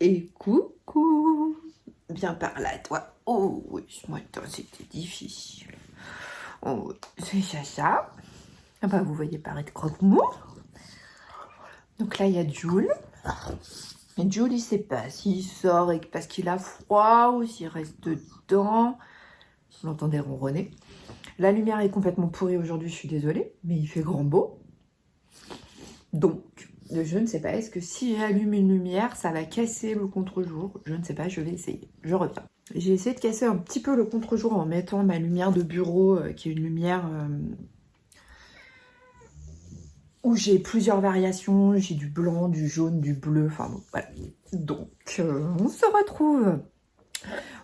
Et coucou, viens par là toi. Oh oui, ce matin c'était difficile. Oh, c'est ça. Ah bah vous voyez paraître croque-mou. Donc là il y a Jules. Et Jules il sait pas s'il sort parce qu'il a froid ou s'il reste dedans. Vous l'entendez ronronner. La lumière est complètement pourrie aujourd'hui, je suis désolée, mais il fait grand beau. Donc, je ne sais pas, est-ce que si j'allume une lumière, ça va casser le contre-jour? Je ne sais pas, je vais essayer. Je reviens. J'ai essayé de casser un petit peu le contre-jour en mettant ma lumière de bureau, qui est une lumière où j'ai plusieurs variations. J'ai du blanc, du jaune, du bleu, enfin bon, voilà. Donc, on se retrouve.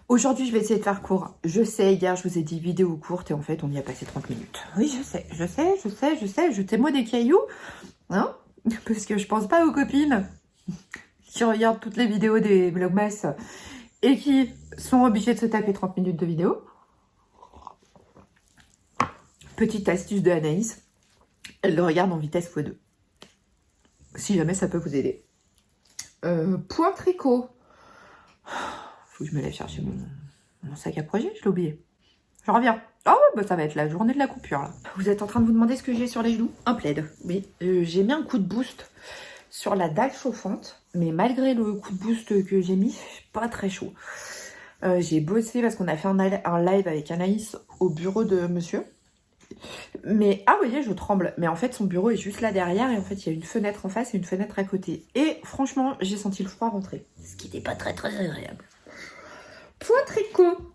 Aujourd'hui, je vais essayer de faire court. Je sais, hier, je vous ai dit vidéo courte et en fait, on y a passé 30 minutes. Oui, je sais. Jetez-moi des cailloux, hein? Parce que je pense pas aux copines qui regardent toutes les vidéos des vlogmas et qui sont obligées de se taper 30 minutes de vidéo. Petite astuce de Anaïs, elle le regarde en vitesse x2. Si jamais ça peut vous aider. Point tricot. Faut que je me lève chercher mon sac à projet, je l'ai oublié. Je reviens. Oh, bah ça va être la journée de la coupure là. Vous êtes en train de vous demander ce que j'ai sur les genoux? Un plaid, oui. J'ai mis un coup de boost sur la dalle chauffante, mais malgré le coup de boost que j'ai mis, pas très chaud. J'ai bossé parce qu'on a fait un live avec Anaïs au bureau de monsieur. Mais, ah vous voyez, je tremble. Mais en fait, son bureau est juste là derrière et en fait, il y a une fenêtre en face et une fenêtre à côté. Et franchement, j'ai senti le froid rentrer. Ce qui n'était pas très agréable. Point tricot.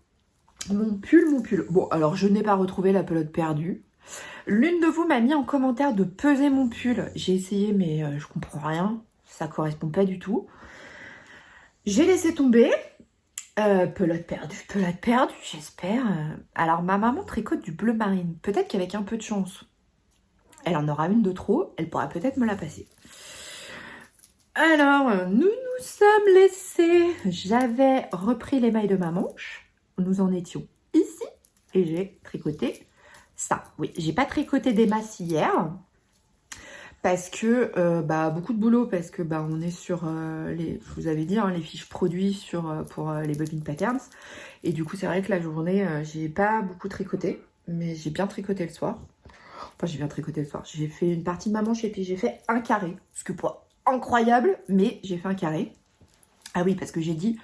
Mon pull. Bon, alors je n'ai pas retrouvé la pelote perdue. L'une de vous m'a mis en commentaire de peser mon pull. J'ai essayé, mais je comprends rien. Ça correspond pas du tout. J'ai laissé tomber. Pelote perdue, j'espère. Alors, ma maman tricote du bleu marine. Peut-être qu'avec un peu de chance, elle en aura une de trop. Elle pourra peut-être me la passer. Alors, nous sommes laissés. J'avais repris les mailles de ma manche. Nous en étions ici. Et j'ai tricoté ça. Oui, j'ai pas tricoté des masses hier. Parce que, beaucoup de boulot. Parce que, on est sur, je vous avais dit, hein, les fiches produits pour les bobines patterns. Et du coup, c'est vrai que la journée, j'ai pas beaucoup tricoté. Mais j'ai bien tricoté le soir. Enfin, j'ai bien tricoté le soir. J'ai fait une partie de ma manche et puis j'ai fait un carré. Ce que pas incroyable, mais j'ai fait un carré. Ah oui, parce que j'ai dit,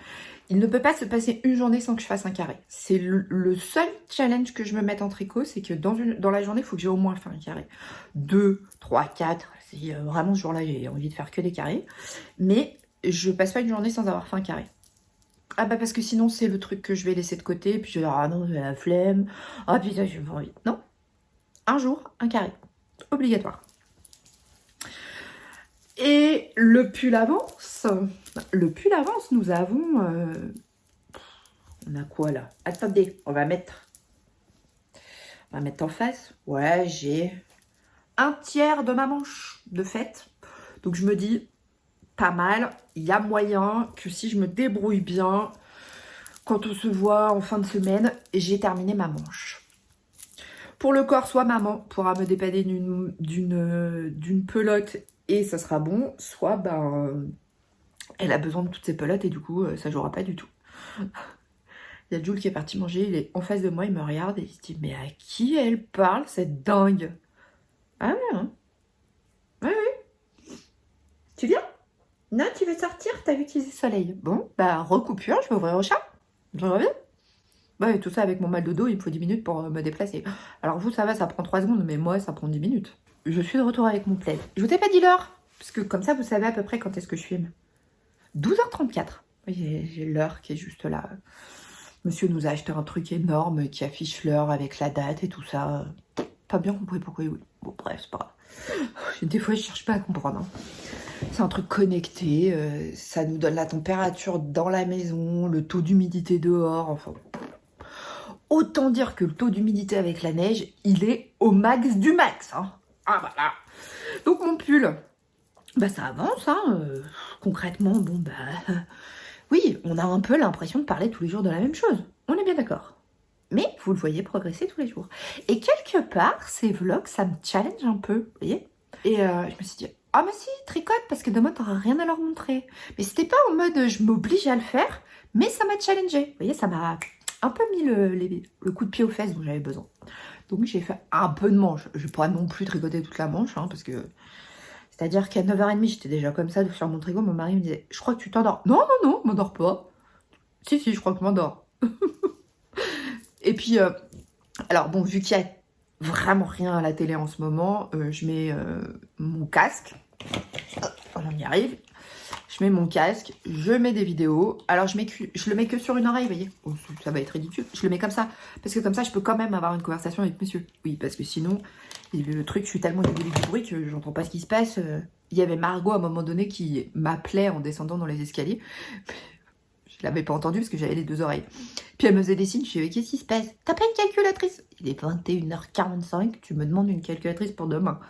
il ne peut pas se passer une journée sans que je fasse un carré. C'est le seul challenge que je me mette en tricot, c'est que dans la journée, il faut que j'ai au moins fait un carré. 2, 3, 4, si vraiment ce jour-là, j'ai envie de faire que des carrés. Mais je passe pas une journée sans avoir fait un carré. Ah bah parce que sinon, c'est le truc que je vais laisser de côté, et puis je vais dire, ah non, j'ai la flemme, ah putain, j'ai pas envie. Non, un jour, un carré. Obligatoire. Et le pull avance. Nous avons... on a quoi là? Attendez, on va mettre en face. Ouais, j'ai un tiers de ma manche de fait. Donc je me dis, pas mal. Il y a moyen que si je me débrouille bien, quand on se voit en fin de semaine, j'ai terminé ma manche. Pour le corps, soit maman pourra me dépanner d'une pelote et ça sera bon, soit elle a besoin de toutes ces pelotes et du coup ça jouera pas du tout. Il y a Jules qui est parti manger, il est en face de moi, il me regarde et il se dit mais à qui elle parle cette dingue? Ah ouais, hein? Ouais. Tu viens? Non, tu veux sortir? T'as vu qu'il y a du soleil. Bon, recoupure, je vais ouvrir au chat. Je reviens. Ouais, tout ça avec mon mal de dos, il me faut 10 minutes pour me déplacer. Alors vous, ça va, ça prend 3 secondes, mais moi, ça prend 10 minutes. Je suis de retour avec mon plaid. Je vous ai pas dit l'heure, parce que comme ça, vous savez à peu près quand est-ce que je filme. 12h34. J'ai l'heure qui est juste là. Monsieur nous a acheté un truc énorme qui affiche l'heure avec la date et tout ça. Pas bien compris pourquoi il... Bon, bref, c'est pas grave. Des fois, je cherche pas à comprendre. Hein. C'est un truc connecté, ça nous donne la température dans la maison, le taux d'humidité dehors, enfin... Autant dire que le taux d'humidité avec la neige, il est au max du max. Hein. Ah voilà. Donc mon pull, ça avance. Hein. Concrètement, Oui, on a un peu l'impression de parler tous les jours de la même chose. On est bien d'accord. Mais vous le voyez progresser tous les jours. Et quelque part, ces vlogs, ça me challenge un peu, vous voyez. Et je me suis dit, ah mais si, tricote, parce que demain, t'auras rien à leur montrer. Mais c'était pas en mode, je m'oblige à le faire, mais ça m'a challengé. Vous voyez, ça m'a un peu mis le coup de pied aux fesses dont j'avais besoin. Donc j'ai fait un peu de manche. Je ne vais pas non plus tricoter toute la manche, hein, parce que... C'est-à-dire qu'à 9h30, j'étais déjà comme ça, sur mon tricot. Mon mari me disait, je crois que tu t'endors. Non, non, non, je m'endors pas. Si, si, je crois que je m'endors. Et puis, alors bon, vu qu'il y a vraiment rien à la télé en ce moment, je mets mon casque. Voilà, on y arrive. Je mets mon casque, je mets des vidéos. Alors, je le mets que sur une oreille, vous voyez. Oh, ça va être ridicule. Je le mets comme ça. Parce que comme ça, je peux quand même avoir une conversation avec monsieur. Oui, parce que sinon, le truc, je suis tellement dégoûtée du bruit que j'entends pas ce qui se passe. Il y avait Margot, à un moment donné, qui m'appelait en descendant dans les escaliers. Je l'avais pas entendu parce que j'avais les deux oreilles. Puis elle me faisait des signes, je disais, qu'est-ce qui se passe? T'as pas une calculatrice? Il est 21h45, tu me demandes une calculatrice pour demain.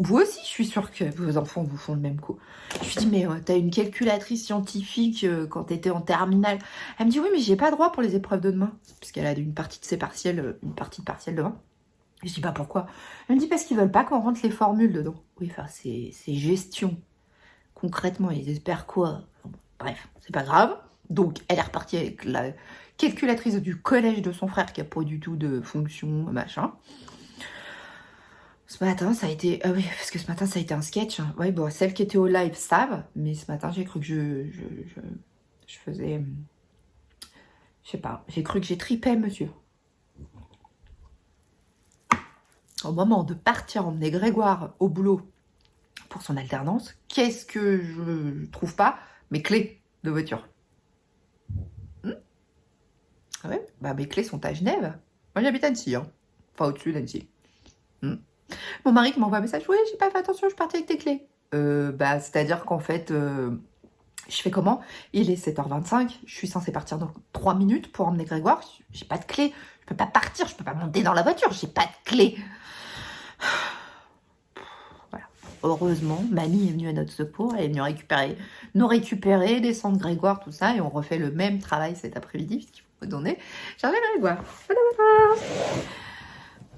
Vous aussi, je suis sûre que vos enfants vous font le même coup. Je lui dis, mais t'as une calculatrice scientifique quand t'étais en terminale. Elle me dit, oui, mais j'ai pas droit pour les épreuves de demain. Puisqu'elle a une partie de ses partiels, une partie de partiel demain. Je dis, pas pourquoi? Elle me dit, parce qu'ils veulent pas qu'on rentre les formules dedans. Oui, enfin, c'est gestion. Concrètement, ils espèrent quoi? Bref, c'est pas grave. Donc, elle est repartie avec la calculatrice du collège de son frère qui a pas du tout de fonction, machin. Ce matin, ça a été... Ah oui, parce que ce matin, ça a été un sketch. Hein. Ouais, bon, celles qui étaient au live savent, mais ce matin, j'ai cru que je faisais... Je sais pas, j'ai cru que j'ai tripé, monsieur. Au moment de partir emmener Grégoire au boulot pour son alternance, qu'est-ce que je trouve pas? Mes clés de voiture. Ah ouais, bah mes clés sont à Genève. Moi, j'habite à Annecy, hein. Enfin, au-dessus d'Annecy. Mon mari qui m'envoie un message, oui, j'ai pas fait attention, je partais avec tes clés. Bah, c'est-à-dire qu'en fait, je fais comment? Il est 7h25, je suis censée partir dans 3 minutes pour emmener Grégoire. J'ai pas de clé, je peux pas partir, je peux pas monter dans la voiture, j'ai pas de clé. Voilà. Heureusement, mamie est venue à notre secours, elle est venue nous récupérer, descendre Grégoire, tout ça, et on refait le même travail cet après-midi, puisqu'il faut me donner. J'arrive à Grégoire. Voilà.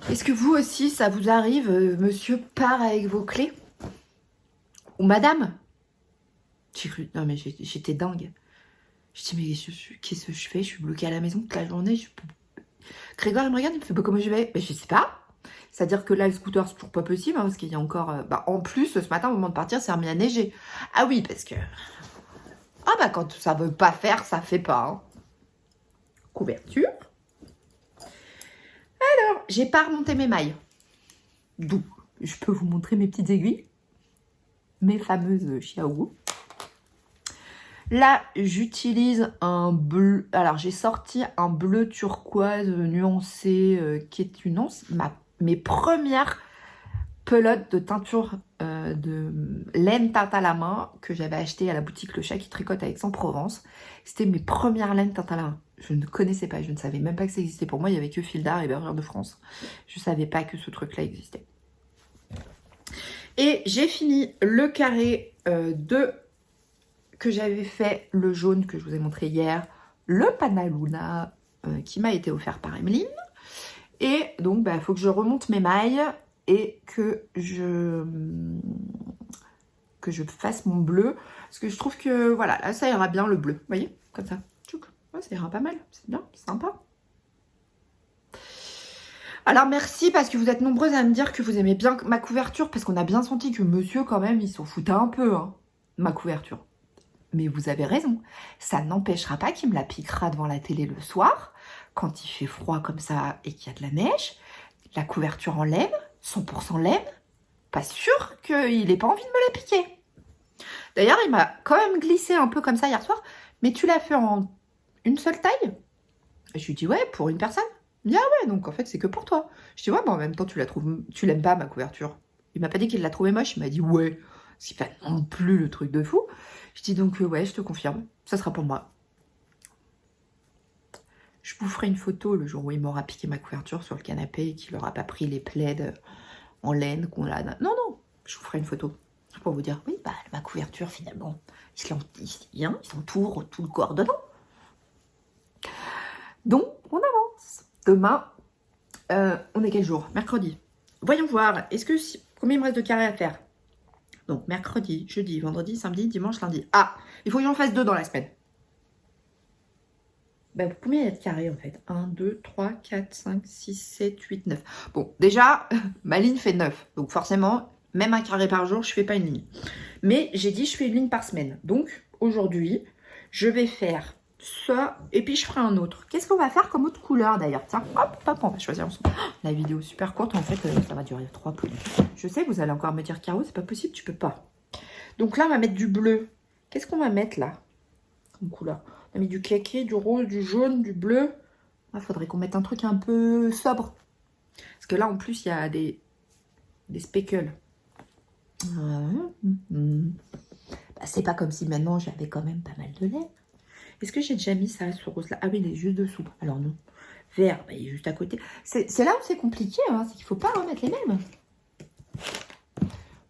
Est-ce que vous aussi, ça vous arrive, monsieur part avec vos clés? Ou madame? J'ai cru, non mais j'étais dingue. Je dis, mais qu'est-ce que je fais? Je suis bloquée à la maison toute la journée. Grégoire, il me regarde, il me fait, bah, comment je vais? Mais je sais pas. C'est-à-dire que là, le scooter, c'est toujours pas possible, hein, parce qu'il y a encore... en plus, ce matin, au moment de partir, c'est remis à neiger. Ah oui, parce que... Ah bah, quand ça veut pas faire, ça fait pas. Hein. Couverture. Alors, j'ai pas remonté mes mailles. D'où je peux vous montrer mes petites aiguilles. Mes fameuses Xiaogu. Là, j'utilise un bleu. Alors, j'ai sorti un bleu turquoise nuancé qui est mes premières pelotes de teinture de laine teinte à la main que j'avais acheté à la boutique Le Chat qui tricote à Aix-en-Provence. C'était mes premières laines teinte à la main. Je ne connaissais pas, je ne savais même pas que ça existait. Pour moi, il n'y avait que Fil d'Art et Bergère de France. Je ne savais pas que ce truc-là existait. Et j'ai fini le carré que j'avais fait, le jaune que je vous ai montré hier, le Panaluna qui m'a été offert par Emeline. Et donc, il faut que je remonte mes mailles et que je fasse mon bleu. Parce que je trouve que, voilà, là, ça ira bien le bleu. Vous voyez, comme ça. Ouais, ça ira pas mal. C'est bien, c'est sympa. Alors, merci parce que vous êtes nombreuses à me dire que vous aimez bien ma couverture. Parce qu'on a bien senti que monsieur, quand même, il s'en foutait un peu, hein, ma couverture. Mais vous avez raison. Ça n'empêchera pas qu'il me la piquera devant la télé le soir, quand il fait froid comme ça et qu'il y a de la neige. La couverture en laine, 100% laine. Pas sûr qu'il n'ait pas envie de me la piquer. D'ailleurs, il m'a quand même glissé un peu comme ça hier soir. Mais tu l'as fait en une seule taille? Je lui dis, ouais, pour une personne. Il me dit, ah ouais, donc en fait, c'est que pour toi. Je dis, ouais, mais en même temps, tu l'aimes pas, ma couverture. Il m'a pas dit qu'il l'a trouvée moche. Il m'a dit, ouais, c'est pas non plus le truc de fou. Je dis donc, ouais, je te confirme, ça sera pour moi. Je vous ferai une photo le jour où il m'aura piqué ma couverture sur le canapé et qu'il n'aura pas pris les plaids en laine qu'on a. Non, non, je vous ferai une photo. Pour vous dire, oui, bah, ma couverture, finalement, il s'entoure tout le corps dedans. Donc, on avance. Demain, on est quel jour? Mercredi. Voyons voir, combien il me reste de carrés à faire? Donc, mercredi, jeudi, vendredi, samedi, dimanche, lundi. Ah, il faut que j'en fasse 2 dans la semaine. Ben, combien il y a de carrés en fait? 1, 2, 3, 4, 5, 6, 7, 8, 9. Bon, déjà, ma ligne fait 9. Donc forcément, même un carré par jour, je ne fais pas une ligne. Mais j'ai dit, je fais une ligne par semaine. Donc, aujourd'hui, je vais faire ça et puis je ferai un autre. Qu'est-ce qu'on va faire comme autre couleur d'ailleurs? Tiens, hop, hop, on va choisir ensemble. Oh, la vidéo super courte, en fait, ça va durer 3 plus. Je sais, vous allez encore me dire, Caro, c'est pas possible, tu peux pas. Donc là, on va mettre du bleu. Qu'est-ce qu'on va mettre là comme couleur? On a mis du kaki, du rose, du jaune, du bleu. Il faudrait qu'on mette un truc un peu sobre. Parce que là, en plus, il y a des speckles. Bah, c'est pas comme si maintenant, j'avais quand même pas mal de lait. Est-ce que j'ai déjà mis ça, ce rose-là? Ah oui, il est juste dessous. Alors non. Vert, bah, il est juste à côté. C'est là où c'est compliqué, hein, c'est qu'il ne faut pas remettre les mêmes.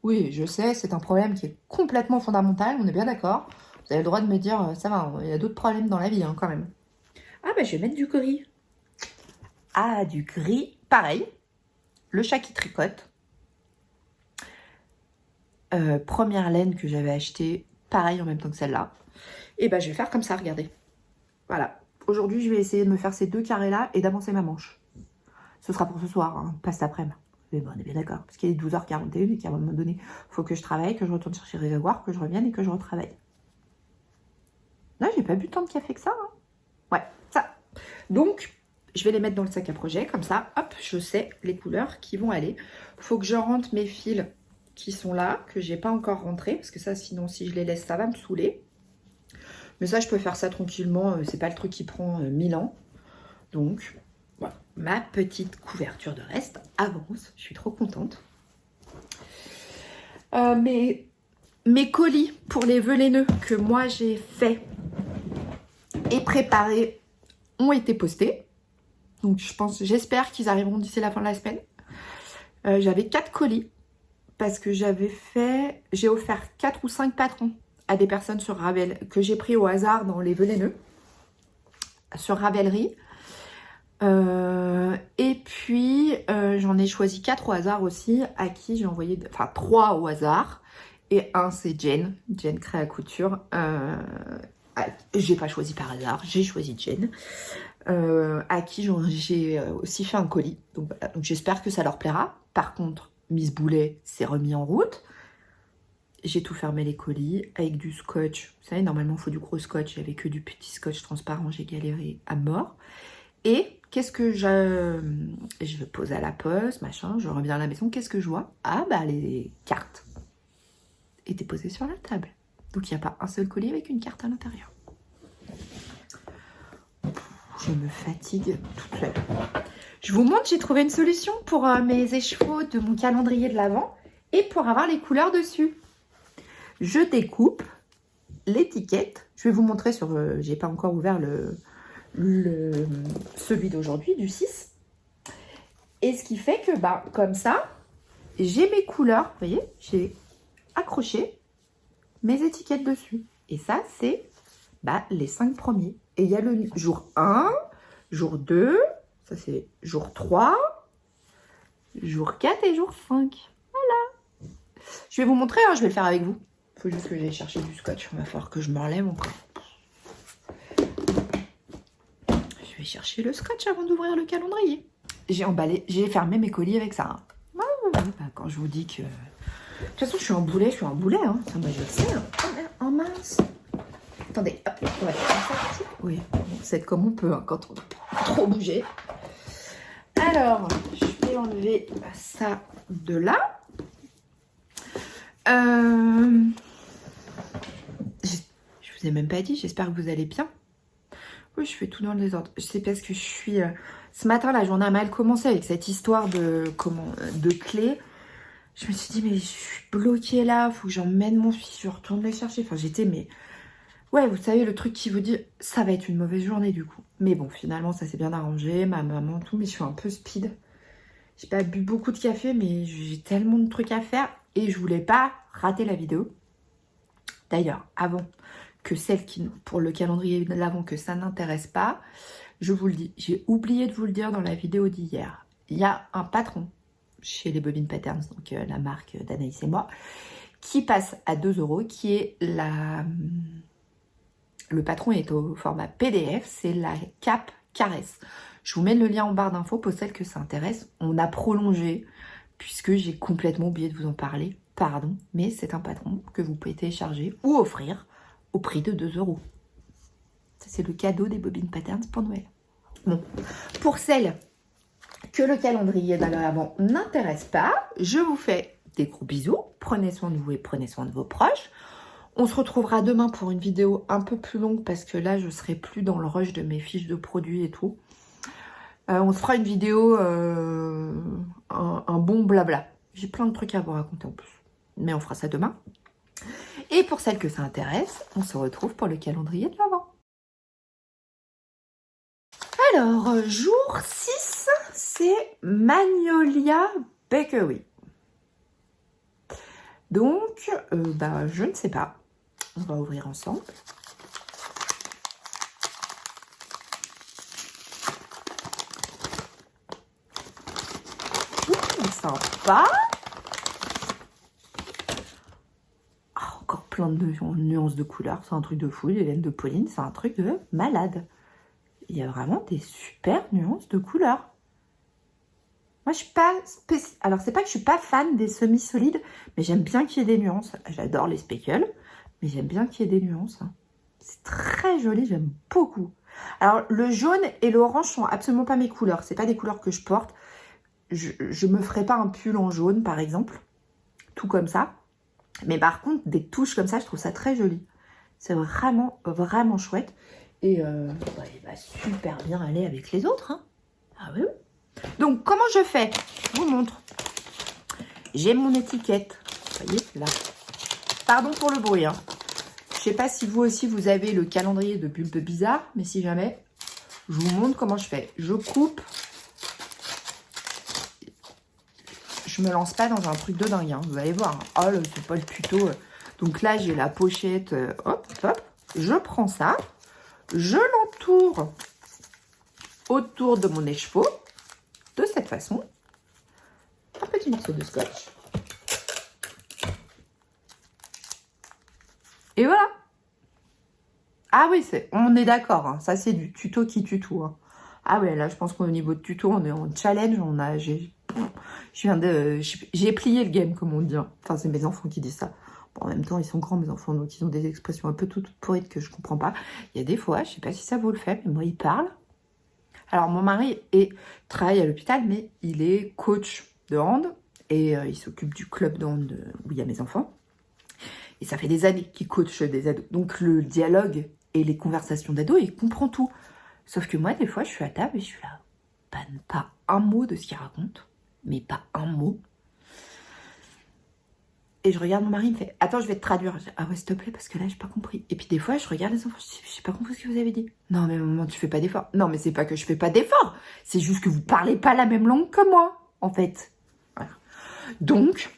Oui, je sais, c'est un problème qui est complètement fondamental, on est bien d'accord. Vous avez le droit de me dire, ça va, il y a d'autres problèmes dans la vie, hein, quand même. Ah, bah, je vais mettre du gris. Ah, du gris, pareil. Le chat qui tricote. Première laine que j'avais achetée, pareil en même temps que celle-là. Et bah, je vais faire comme ça, regardez. Voilà. Aujourd'hui, je vais essayer de me faire ces 2 carrés-là et d'avancer ma manche. Ce sera pour ce soir, hein, pas cet après-midi. Mais bon, on est bien d'accord. Parce qu'il est 12h41 et qu'à un moment donné, il faut que je travaille, que je retourne chercher les réservoirs, que je revienne et que je retravaille. Là, j'ai pas bu tant de café que ça. Hein. Ouais, ça. Donc, je vais les mettre dans le sac à projet. Comme ça, hop, je sais les couleurs qui vont aller. Il faut que je rentre mes fils qui sont là, que j'ai pas encore rentrés. Parce que ça, sinon, si je les laisse, ça va me saouler. Mais ça, je peux faire ça tranquillement. C'est pas le truc qui prend 1000 ans. Donc, voilà. Ma petite couverture de reste avance. Je suis trop contente. Mes colis pour les vœux laineux que moi j'ai fait et préparés ont été postés. Donc j'espère qu'ils arriveront d'ici la fin de la semaine. J'avais 4 colis parce que j'ai offert 4 ou 5 patrons à des personnes sur Ravel que j'ai pris au hasard dans les vœux laineux sur Ravelry. Et puis j'en ai choisi 4 au hasard aussi à qui j'ai envoyé, enfin 3 au hasard et un c'est Jen Créa Couture. J'ai pas choisi par hasard, j'ai choisi Jen à qui j'ai aussi fait un colis. Donc voilà, donc j'espère que ça leur plaira. Par contre, Miss Boulet s'est remis en route. J'ai tout fermé les colis avec du scotch. Vous savez, normalement il faut du gros scotch, j'avais que du petit scotch transparent, j'ai galéré à mort. Et qu'est-ce que je pose à la poste, machin, je reviens à la maison, qu'est-ce que je vois? Ah bah les cartes étaient posées sur la table. Donc il n'y a pas un seul colis avec une carte à l'intérieur. Je me fatigue toute seule. Je vous montre, j'ai trouvé une solution pour mes écheveaux de mon calendrier de l'Avent et pour avoir les couleurs dessus. Je découpe l'étiquette. Je vais vous montrer sur... j'ai pas encore ouvert celui d'aujourd'hui, du 6. Et ce qui fait que, bah, comme ça, j'ai mes couleurs. Vous voyez, j'ai accroché mes étiquettes dessus. Et ça, c'est les 5 premiers. Et il y a le jour 1, jour 2, ça c'est jour 3, jour 4 et jour 5. Voilà. Je vais vous montrer, hein, je vais le faire avec vous. Il faut juste que j'aille chercher du scotch. Il va falloir que je me relève encore. Je vais chercher le scotch avant d'ouvrir le calendrier. J'ai emballé, j'ai fermé mes colis avec ça. Hein. Quand je vous dis que... De toute façon, je suis un boulet. Hein. Ça, je le sais. Hein. Oh mince. Attendez, hop, on va faire ça. Oui, c'est comme on peut hein, quand on a trop bougé. Alors, je vais enlever ça de là. Je vous ai même pas dit, j'espère que vous allez bien. Oui, je fais tout dans le désordre. C'est parce que je suis... ce matin, la journée a mal commencé avec cette histoire de clés. Je me suis dit, mais je suis bloquée là, faut que j'emmène mon fils, je retourne le chercher. Enfin, j'étais, mais... Ouais, vous savez, le truc qui vous dit, ça va être une mauvaise journée du coup. Mais bon, finalement, ça s'est bien arrangé, ma maman, tout, mais je suis un peu speed. J'ai pas bu beaucoup de café, mais j'ai tellement de trucs à faire. et je voulais pas rater la vidéo. D'ailleurs, avant que celle qui, pour le calendrier de l'Avent, que ça n'intéresse pas, je vous le dis, j'ai oublié de vous le dire dans la vidéo d'hier. Il y a un patron chez les Bobine Patterns, donc la marque d'Anaïs et moi, qui passe à 2 €, qui est la... Le patron est au format PDF, c'est la cape Caresse. Je vous mets le lien en barre d'infos pour celles que ça intéresse. On a prolongé, puisque j'ai complètement oublié de vous en parler. Pardon, mais c'est un patron que vous pouvez télécharger ou offrir au prix de 2 €. Ça, c'est le cadeau des Bobine Patterns pour Noël. Bon, pour celles que le calendrier de l'Avent n'intéresse pas, je vous fais des gros bisous. Prenez soin de vous et prenez soin de vos proches. On se retrouvera demain pour une vidéo un peu plus longue parce que là, je ne serai plus dans le rush de mes fiches de produits et tout. On se fera une vidéo, un bon blabla. J'ai plein de trucs à vous raconter en plus. Mais on fera ça demain. Et pour celles que ça intéresse, on se retrouve pour le calendrier de l'Avent. Alors, jour 6, c'est Magnolia Bakery. Donc, je ne sais pas. On va ouvrir ensemble. Sympa. Ah, encore plein de nuances de couleurs. C'est un truc de fou. Les laines de Pauline, c'est un truc de malade. Il y a vraiment des super nuances de couleurs. Moi, je suis pas alors, c'est pas que je suis pas fan des semi-solides, mais j'aime bien qu'il y ait des nuances. J'adore les speckles, mais j'aime bien qu'il y ait des nuances. C'est très joli, j'aime beaucoup. Alors, le jaune et l'orange sont absolument pas mes couleurs. C'est pas des couleurs que je porte. Je me ferai pas un pull en jaune, par exemple. Tout comme ça. Mais par contre, des touches comme ça, je trouve ça très joli. C'est vraiment, vraiment chouette. Et il va super bien aller avec les autres. Hein. Ah oui. Donc, comment je fais? Je vous montre. J'ai mon étiquette. Vous voyez, là. Pardon pour le bruit. Hein. Je sais pas si vous aussi, vous avez le calendrier de Bulbe Bizarre. Mais si jamais, je vous montre comment je fais. Je coupe. Je me lance pas dans un truc de dingue. Hein. Vous allez voir. Oh, c'est pas le tuto. Donc là, j'ai la pochette. Hop, hop. Je prends ça. Je l'entoure autour de mon écheveau. De cette façon. Un petit morceau de scotch. Et voilà. Ah oui, on est d'accord. Hein. Ça, c'est du tuto qui tuto. Hein. Ah ouais, là, je pense qu'au niveau de tuto, on est en challenge. J'ai plié le game, comme on dit. Hein. Enfin, c'est mes enfants qui disent ça. Bon, en même temps, ils sont grands, mes enfants, donc ils ont des expressions un peu toutes pourrites que je comprends pas. Il y a des fois, je sais pas si ça vous le fait, mais moi, ils parlent. Alors, mon mari travaille à l'hôpital, mais il est coach de hand et il s'occupe du club de hand où il y a mes enfants. Et ça fait des années qu'il coach des ados. Donc, le dialogue et les conversations d'ados, il comprend tout. Sauf que moi, des fois, je suis à table et je suis là. Pas un mot de ce qu'il raconte, mais pas un mot. Et je regarde mon mari, il me fait « Attends, je vais te traduire. » Je dis « Ah ouais, s'il te plaît, parce que là, j'ai pas compris. » Et puis des fois, je regarde les enfants, je dis « J'ai pas compris ce que vous avez dit. » « Non, mais maman, tu fais pas d'effort. » « Non, mais c'est pas que je fais pas d'effort. C'est juste que vous parlez pas la même langue que moi, en fait. » Voilà. Donc,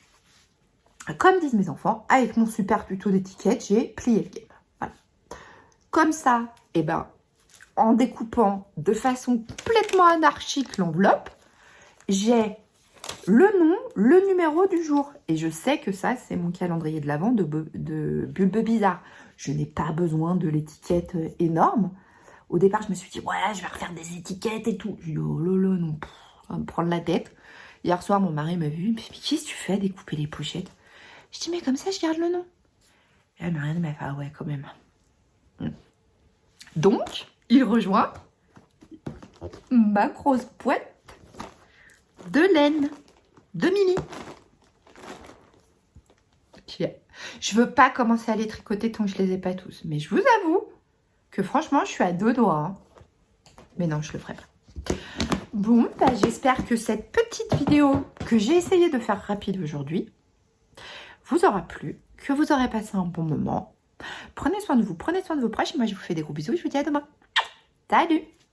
comme disent mes enfants, avec mon super tuto d'étiquette, j'ai plié le game. Voilà. Comme ça, et en découpant de façon complètement anarchique l'enveloppe, j'ai le nom, le numéro du jour. Et je sais que ça, c'est mon calendrier de l'Avent de Bulbe Bizarre. Je n'ai pas besoin de l'étiquette énorme. Au départ, je me suis dit, ouais, je vais refaire des étiquettes et tout. Je dis, oh là là, non, ça va me prendre la tête. Hier soir, mon mari m'a vu, mais qu'est-ce que tu fais, découper les pochettes? Je dis, mais comme ça, je garde le nom. Et elle m'a fait, ah ouais, quand même. Donc, il rejoint ma grosse boîte de laine de Mini. Je veux pas commencer à les tricoter tant que je les ai pas tous. Mais je vous avoue que franchement, je suis à 2 doigts. Hein. Mais non, je le ferai pas. Bon, j'espère que cette petite vidéo que j'ai essayé de faire rapide aujourd'hui vous aura plu, que vous aurez passé un bon moment. Prenez soin de vous, prenez soin de vos proches. Moi, je vous fais des gros bisous et je vous dis à demain. Salut!